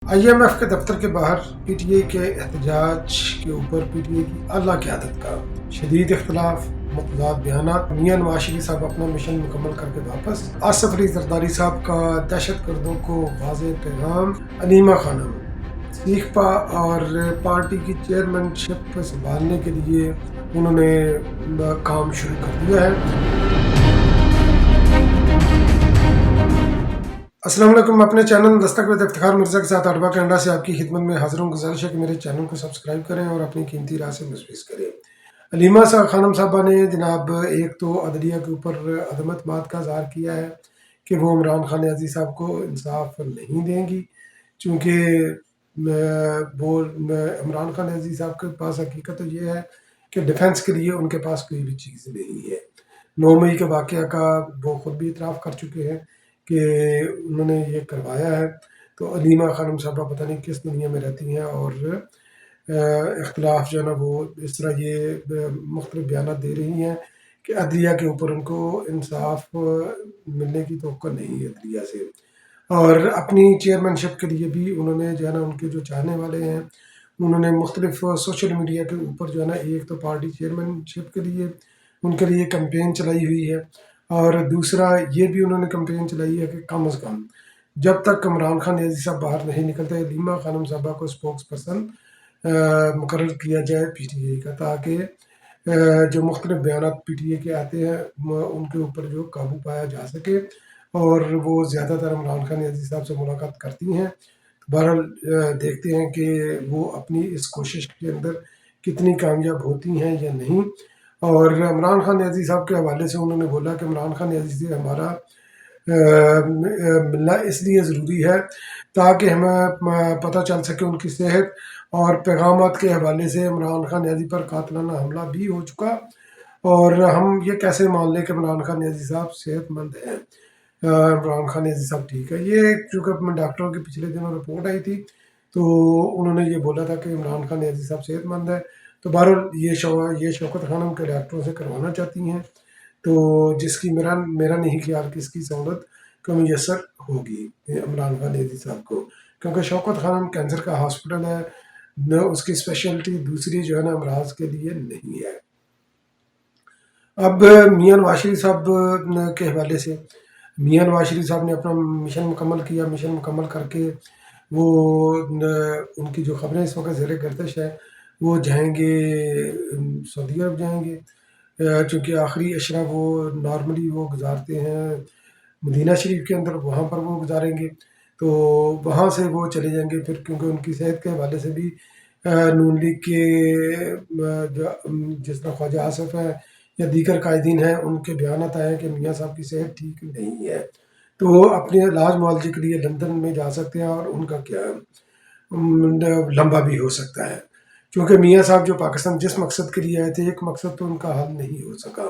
IMF کے دفتر کے باہر پی ٹی اے کے احتجاج کے اوپر پی ٹی اے کی اعلیٰ قیادت کا شدید اختلاف، متضاد بیانات۔ میاں نواز شریف صاحب اپنا مشن مکمل کر کے واپس۔ آصف علی زرداری صاحب کا دہشت گردوں کو واضح پیغام۔ علیمہ خانم سیکپا اور پارٹی کی چیئرمین شپ سنبھالنے کے لیے انہوں نے کام شروع کر دیا ہے۔ السلام علیکم، میں اپنے چینل دستک ود افتخار مرزا کے ساتھ اڈوا کینیڈا سے آپ کی خدمت میں حاضر ہوں۔ گزارش ہے کہ میرے چینل کو سبسکرائب کریں اور اپنی قیمتی رائے سے مشورہ کریں۔ علیمہ خانم صاحبہ نے جناب ایک تو عدلیہ کے اوپر عدم اعتماد کا اظہار کیا ہے کہ وہ عمران خان نیازی صاحب کو انصاف نہیں دیں گی، چونکہ وہ عمران خان نیازی صاحب کے پاس حقیقت تو یہ ہے کہ ڈیفنس کے لیے ان کے پاس کوئی بھی چیز نہیں ہے۔ 9 مئی کے واقعہ کا وہ خود بھی اعتراف کر چکے ہیں کہ انہوں نے یہ کروایا ہے۔ تو علیمہ خانم صاحبہ پتہ نہیں کس دنیا میں رہتی ہیں اور اختلاف جو ہے نا وہ اس طرح یہ مختلف بیانات دے رہی ہیں کہ عدلیہ کے اوپر ان کو انصاف ملنے کی توقع نہیں ہے عدلیہ سے، اور اپنی چیئرمین شپ کے لیے بھی انہوں نے جو ہے نا ان کے جو چاہنے والے ہیں انہوں نے مختلف سوشل میڈیا کے اوپر جو ہے نا ایک تو پارٹی چیئرمین شپ کے لیے ان کے لیے کمپین چلائی ہوئی ہے، اور دوسرا یہ بھی انہوں نے کمپین چلائی ہے کہ کم از کم جب تک عمران خان نیازی صاحب باہر نہیں نکلتے علیمہ خانم صاحبہ کو اسپوکس پرسن مقرر کیا جائے پی ٹی اے کا، تاکہ جو مختلف بیانات پی ٹی اے کے آتے ہیں ان کے اوپر جو قابو پایا جا سکے، اور وہ زیادہ تر عمران خان نیازی صاحب سے ملاقات کرتی ہیں۔ بہرحال دیکھتے ہیں کہ وہ اپنی اس کوشش کے اندر کتنی کامیاب ہوتی ہیں یا نہیں۔ اور عمران خان نیازی صاحب کے حوالے سے انہوں نے بولا کہ عمران خان نیازی سے ہمارا ملنا اس لیے ضروری ہے تاکہ ہمیں پتہ چل سکے ان کی صحت، اور پیغامات کے حوالے سے عمران خان نیازی پر قاتلانہ حملہ بھی ہو چکا، اور ہم یہ کیسے مان لیں کہ عمران خان نیازی صاحب صحت مند ہیں، عمران خان نیازی صاحب ٹھیک ہے۔ یہ چونکہ ڈاکٹروں کی پچھلے دنوں رپورٹ آئی تھی تو انہوں نے یہ بولا تھا کہ عمران خان نیازی صاحب صحت مند ہے، تو بہرحال یہ شوکت خانم کے ڈاکٹروں سے کروانا چاہتی ہیں، تو جس کی میرا نہیں خیال کہ اس کی سہولت کو میسر ہوگی عمران خان نیازی صاحب کو، کیونکہ شوکت خانم کینسر کا ہاسپٹل ہے، نہ اس کی اسپیشلٹی دوسری جو ہے نا امراض کے لیے نہیں ہے۔ اب میاں نواز شریف صاحب کے حوالے سے میاں نواز شریف صاحب نے اپنا مشن مکمل کیا۔ مشن مکمل کر کے وہ ان کی جو خبریں اس وقت زیر گردش ہے وہ جائیں گے سعودی عرب جائیں گے، چونکہ آخری عشرہ وہ نارملی وہ گزارتے ہیں مدینہ شریف کے اندر، وہاں پر وہ گزاریں گے، تو وہاں سے وہ چلے جائیں گے پھر، کیونکہ ان کی صحت کے حوالے سے بھی نون لیگ کے جس طرح خواجہ آصف ہیں یا دیگر قائدین ہیں ان کے بیانات آئے ہیں کہ میاں صاحب کی صحت ٹھیک نہیں ہے، تو وہ اپنے علاج معالجے کے لیے لندن میں جا سکتے ہیں، اور ان کا کیا لمبا بھی ہو سکتا ہے، کیونکہ میاں صاحب جو پاکستان جس مقصد کے لیے آئے تھے ایک مقصد تو ان کا حل نہیں ہو سکا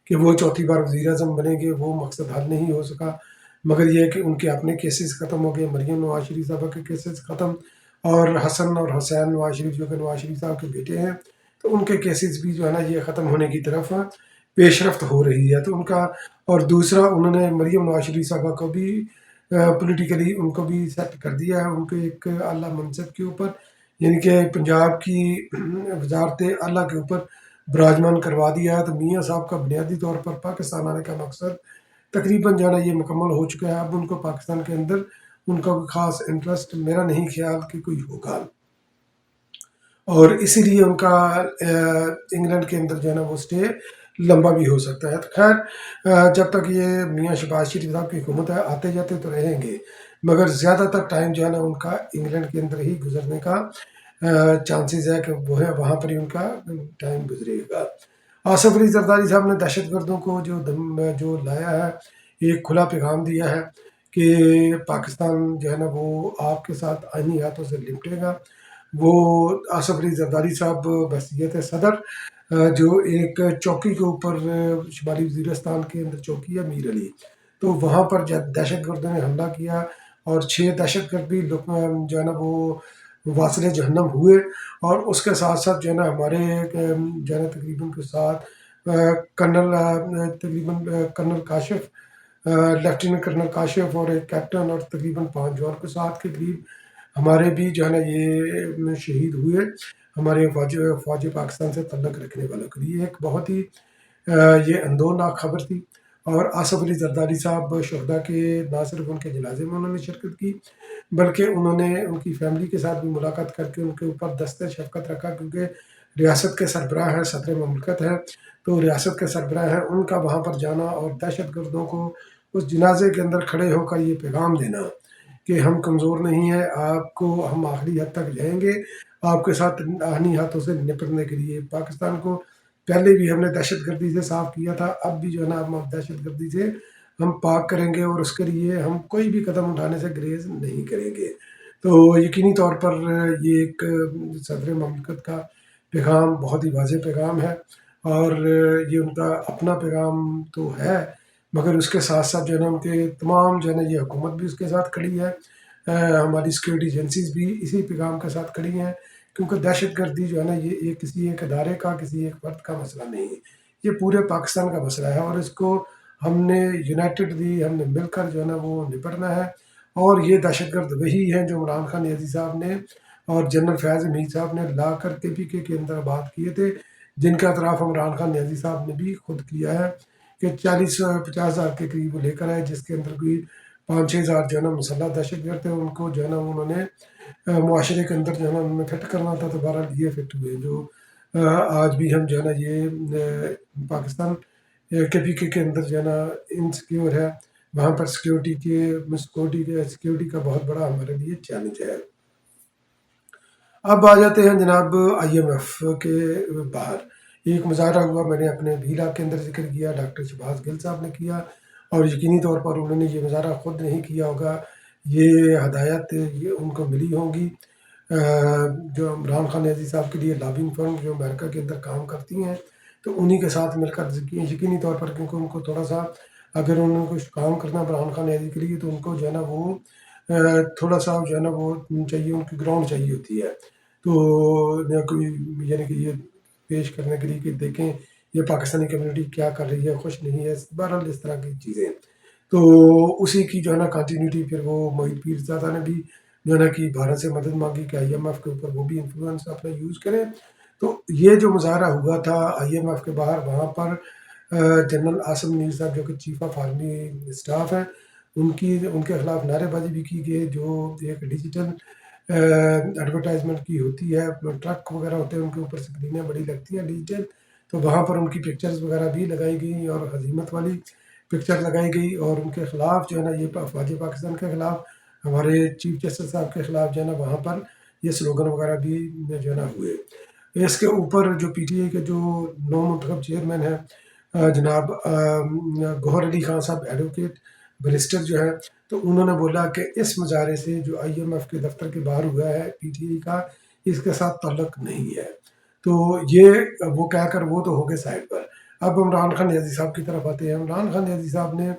کہ وہ چوتھی بار وزیر اعظم بنیں گے، وہ مقصد حل نہیں ہو سکا، مگر یہ کہ ان کے اپنے کیسز ختم ہو گئے، مریم نواز شریف صاحبہ کے کیسز ختم، اور حسن اور حسین نواز شریف جو کہ نواز شریف صاحب کے بیٹے ہیں تو ان کے کیسز بھی جو ہے نا یہ ختم ہونے کی طرف پیش رفت ہو رہی ہے، تو ان کا، اور دوسرا انہوں نے مریم نواز شریف صاحبہ کو بھی پولیٹیکلی ان کو بھی سیٹ کر دیا ہے ان کے ایک اعلیٰ منصب کے اوپر، یعنی کہ پنجاب کی وزارت اعلیٰ کے اوپر براجمان کروا دیا ہے۔ تو میاں صاحب کا بنیادی طور پر پاکستان آنے کا مقصد تقریباً جو ہے نا یہ مکمل ہو چکا ہے۔ اب ان کو پاکستان کے اندر ان کا خاص انٹرسٹ میرا نہیں خیال کہ کوئی ہوگا، اور اسی لیے ان کا انگلینڈ کے اندر جو ہے نا وہ اسٹے لمبا بھی ہو سکتا ہے۔ تو خیر جب تک یہ میاں شہباز شریف صاحب کی حکومت ہے آتے جاتے تو رہیں گے، مگر زیادہ تر ٹائم جو ہے نا ان کا انگلینڈ کے اندر ہی گزرنے کا چانسز ہے کہ وہ ہے وہاں پر ہی ان کا ٹائم گزرے گا۔ آصف علی زرداری صاحب نے دہشت گردوں کو جو لایا ہے ایک کھلا پیغام دیا ہے کہ پاکستان جو ہے نا وہ آپ کے ساتھ آئینی ہاتھوں سے لپٹے گا۔ وہ آصف علی زرداری صاحب بحیثیت صدر جو ایک چوکی کے اوپر شمالی وزیرستان کے اندر چوکی ہے میر علی، تو وہاں پر جب دہشت گردوں نے حملہ کیا اور 6 دہشت گرد بھی جو ہے نا وہ واصل جہنم ہوئے، اور اس کے ساتھ ساتھ جو ہے نا ہمارے جو ہے نا تقریباً کے ساتھ colonel Kashif, lieutenant colonel Kashif اور ایک کیپٹن اور تقریباً 5 جوان کے ساتھ کے قریب ہمارے بھی جو ہے نا یہ شہید ہوئے ہمارے فوج پاکستان سے تعلق رکھنے والوں کے لیے ایک بہت ہی یہ اندورناک خبر تھی۔ اور آصف علی زرداری صاحب شہداء کے نہ صرف ان کے جنازے میں انہوں نے شرکت کی بلکہ انہوں نے ان کی فیملی کے ساتھ بھی ملاقات کر کے ان کے اوپر دست شفقت رکھا، کیونکہ ریاست کے سربراہ ہیں، صدر مملکت ہیں، تو ریاست کے سربراہ ہیں، ان کا وہاں پر جانا اور دہشت گردوں کو اس جنازے کے اندر کھڑے ہو کر یہ پیغام دینا کہ ہم کمزور نہیں ہیں، آپ کو ہم آخری حد تک جائیں گے، آپ کے ساتھ آہنی ہاتھوں سے نپٹنے کے لیے۔ پاکستان کو پہلے بھی ہم نے دہشت گردی سے صاف کیا تھا، اب بھی جو ہے نا ہم دہشت گردی سے ہم پاک کریں گے، اور اس کے لیے ہم کوئی بھی قدم اٹھانے سے گریز نہیں کریں گے۔ تو یقینی طور پر یہ ایک صدر مملکت کا پیغام بہت ہی واضح پیغام ہے، اور یہ ان کا اپنا پیغام تو ہے، مگر اس کے ساتھ ساتھ جو ہے نا ان کے تمام جو ہے نا یہ حکومت بھی اس کے ساتھ کھڑی ہے، ہماری سیکورٹی ایجنسیز بھی اسی پیغام کے ساتھ کھڑی ہیں، کیونکہ دہشت گردی جو ہے نا یہ کسی ایک ادارے کا، کسی ایک فرد کا مسئلہ نہیں ہے، یہ پورے پاکستان کا مسئلہ ہے، اور اس کو ہم نے یونائٹڈلی ہم نے مل کر جو ہے نا وہ نپٹنا ہے۔ اور یہ دہشت گرد وہی ہیں جو عمران خان نیازی صاحب نے اور جنرل فیاض حمید صاحب نے لا کر KPK کے اندر بات کیے تھے، جن کا اعتراف عمران خان نیازی صاحب نے بھی خود کیا ہے کہ 40-50 ہزار کے قریب وہ لے کر آئے، جس کے اندر کوئی 5-6 ہزار جو ہے نا مسلح دہشت گرد تھے، ان کو جو ہے نا انہوں نے معاشرے کے اندر جو ہے نا انہوں نے فٹ کرنا تھا، تو بہرحال یہ فٹ ہوئے، جو آج بھی ہم جو ہے نا یہ پاکستان KPK کے اندر جو ہے نا انسیکیور ہے، وہاں پر سیکورٹی کا بہت بڑا ہمارے لیے چیلنج ہے۔ اب آ جاتے ہیں جناب IMF کے باہر ایک مظاہرہ ہوا، میں نے اپنے بھیلا کے اندر ذکر کیا، ڈاکٹر شہباز گل صاحب نے کیا، اور یقینی طور پر انہوں نے یہ مظاہرہ خود نہیں کیا ہوگا، یہ ہدایت یہ ان کو ملی ہوں گی جو عمران خان نیازی صاحب کے لیے لابنگ فرم جو امریکہ کے اندر کام کرتی ہیں، تو انہی کے ساتھ مل کر یقینی طور پر، کیونکہ ان کو تھوڑا سا اگر انہوں نے کچھ کام کرنا عمران خان نیازی کے لیے، تو ان کو جو ہے نا وہ تھوڑا سا جو ہے نا وہ چاہیے، ان کی گراؤنڈ چاہیے ہوتی ہے، تو کوئی یعنی کہ یہ پیش کرنے کے لیے کہ دیکھیں یہ پاکستانی کمیونٹی کیا کر رہی ہے، خوش نہیں ہے، بہرحال اس طرح کی چیزیں، تو اسی کی جو ہے نا کنٹینیوٹی پھر وہ موحد پیر زادہ نے بھی جو ہے نا کہ بھارت سے مدد مانگی کہ IMF کے اوپر وہ بھی انفلوئنس اپنا یوز کریں۔ تو یہ جو مظاہرہ ہوا تھا IMF کے باہر، وہاں پر جنرل عاصم منیر صاحب جو کہ چیف آف آرمی اسٹاف ہیں، ان کے خلاف نعرے بازی بھی کی گئی، جو ایک ڈیجیٹل ایڈورٹائزمنٹ کی ہوتی ہے، ٹرک وغیرہ ہوتے ہیں ان کے اوپر سکرینیں بڑی لگتی ہیں ڈیجیٹل، تو وہاں پر ان کی پکچرز وغیرہ بھی لگائی گئی اور ہزیمت والی پکچر لگائی گئی، اور ان کے خلاف جو ہے نا یہ فوج پاکستان کے خلاف، ہمارے چیف جسٹس صاحب کے خلاف جو ہے نا وہاں پر یہ سلوگن وغیرہ بھی جو ہے نا ہوئے۔ اس کے اوپر جو PTI کے جو نو منتخب چیئرمین ہیں جناب گوہر علی خان صاحب ایڈوکیٹ بریسٹر جو ہے، تو انہوں نے بولا کہ اس مظاہرے سے جو IMF کے دفتر کے باہر ہوا ہے PTI کا، اس کے ساتھ تعلق نہیں ہے، تو یہ وہ کہہ کر وہ تو ہو گئے سائڈ پر۔ اب عمران خان نیازی صاحب کی طرف آتے ہیں۔ عمران خان نیازی صاحب نے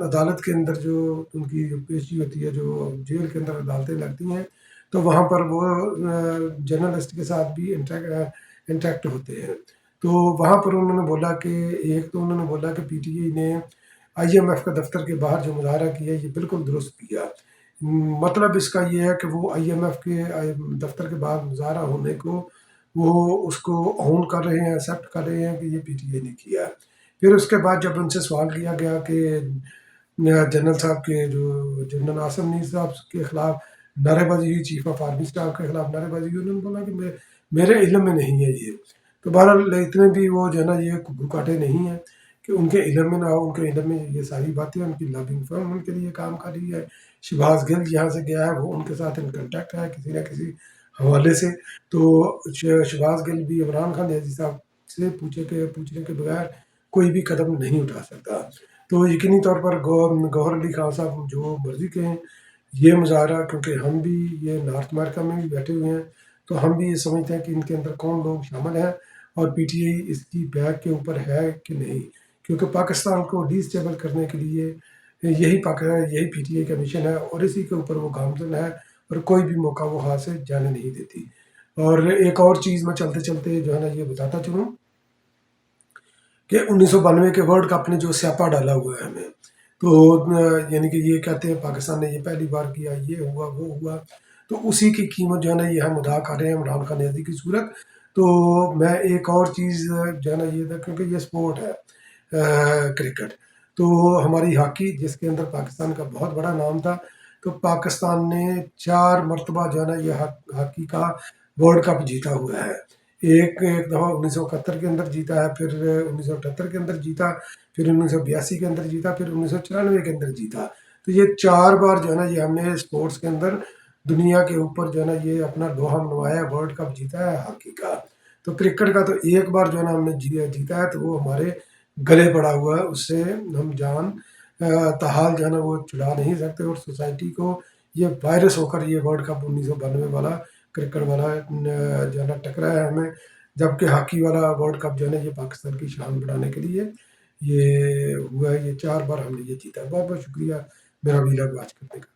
عدالت کے اندر جو ان کی جو پیشی ہوتی ہے، جو جیل کے اندر عدالتیں لگتی ہیں، تو وہاں پر وہ جرنلسٹ کے ساتھ بھی انٹریکٹ ہوتے ہیں، تو وہاں پر انہوں نے بولا کہ ایک تو انہوں نے بولا کہ PTI نے IMF کے دفتر کے باہر جو مظاہرہ کیا یہ بالکل درست کیا، مطلب اس کا یہ ہے کہ وہ IMF کے دفتر کے باہر مظاہرہ ہونے کو وہ اس کو اون کر رہے ہیں، ایکسیپٹ کر رہے ہیں کہ یہ PTI نے کیا۔ پھر اس کے بعد جب ان سے سوال کیا گیا کہ جنرل صاحب کے جو جنرل عاصم منیر صاحب کے خلاف نعرے بازی ہوئی، چیف آف آرمی اسٹاف کے خلاف نعرے بازی ہوئی، انہوں نے بولا کہ میرے علم میں نہیں ہے یہ، تو بہرحال اتنے بھی وہ جو ہے نا یہ گھکاٹے نہیں ہیں کہ ان کے علم میں نہ ہو، ان کے علم میں یہ ساری باتیں، ان کی لابنگ فرم ان کے لیے کام کر رہی ہے، شہباز گل جہاں سے گیا ہے وہ ان کے ساتھ ان کنٹیکٹ ہے کسی نہ کسی حوالے سے، تو شہباز گل بھی عمران خان نیازی صاحب سے پوچھنے کے بغیر کوئی بھی قدم نہیں اٹھا سکتا، تو یقینی طور پر گوہر علی خان صاحب جو مرضی کہیں، یہ مظاہرہ کیونکہ ہم بھی یہ نارتھ امریکہ میں بھی بیٹھے ہوئے ہیں، تو ہم بھی یہ سمجھتے ہیں کہ ان کے اندر کون لوگ شامل ہیں، اور PTI اس کی بیک کے اوپر ہے کہ نہیں، کیونکہ پاکستان کو ڈی اسٹیبل کرنے کے لیے یہی PTI کا مشن ہے، اور اسی کے اوپر وہ گامزن ہے، اور کوئی بھی موقع وہ ہاتھ سے جانے نہیں دیتی۔ اور ایک اور چیز میں چلتے چلتے جو ہے نا یہ بتاتا چلوں کہ 1992 کے ورلڈ کپ نے جو سیاپا ڈالا ہوا ہے ہمیں، تو یعنی کہ یہ کہتے ہیں پاکستان نے یہ پہلی بار کیا، یہ ہوا وہ ہوا، تو اسی کی قیمت جو ہے نا یہ ہم ادا کر رہے ہیں عمران خان نیازی کی صورت. تو میں ایک اور چیز جو ہے نا یہ تھا کیونکہ یہ سپورٹ ہے کرکٹ. تو ہماری ہاکی جس کے اندر پاکستان کا بہت بڑا نام تھا، تو پاکستان نے 4 مرتبہ جو ہے نا یہ ہاکی کا ورلڈ کپ جیتا ہوا ہے. ایک دفعہ 1971 کے اندر جیتا ہے، پھر 1978 کے اندر جیتا، پھر 1982 کے اندر جیتا، پھر 1994 کے اندر جیتا. تو یہ 4 بار جو ہے نا یہ ہم نے اسپورٹس کے اندر دنیا کے اوپر جو ہے نا یہ اپنا لوہا منوایا، ورلڈ کپ جیتا ہے ہاکی کا. تو کرکٹ کا تو ایک بار جو ہے نا ہم نے جیتا ہے، تو وہ ہمارے گلے پڑا ہوا ہے، اس سے ہم جان تاحال جو ہے نا وہ چھڑا نہیں سکتے. اور سوسائٹی کو یہ وائرس ہو کر یہ ورلڈ کپ 1992 والا کرکٹ والا جو ہے نا ٹکرا ہے ہمیں، جبکہ ہاکی والا ورلڈ کپ جو ہے نا یہ پاکستان کی شان بڑھانے کے لیے یہ ہوا ہے. یہ 4 بار ہم نے یہ جیتا ہے. بہت بہت شکریہ میرا ویلاگ واچ کرنے کا.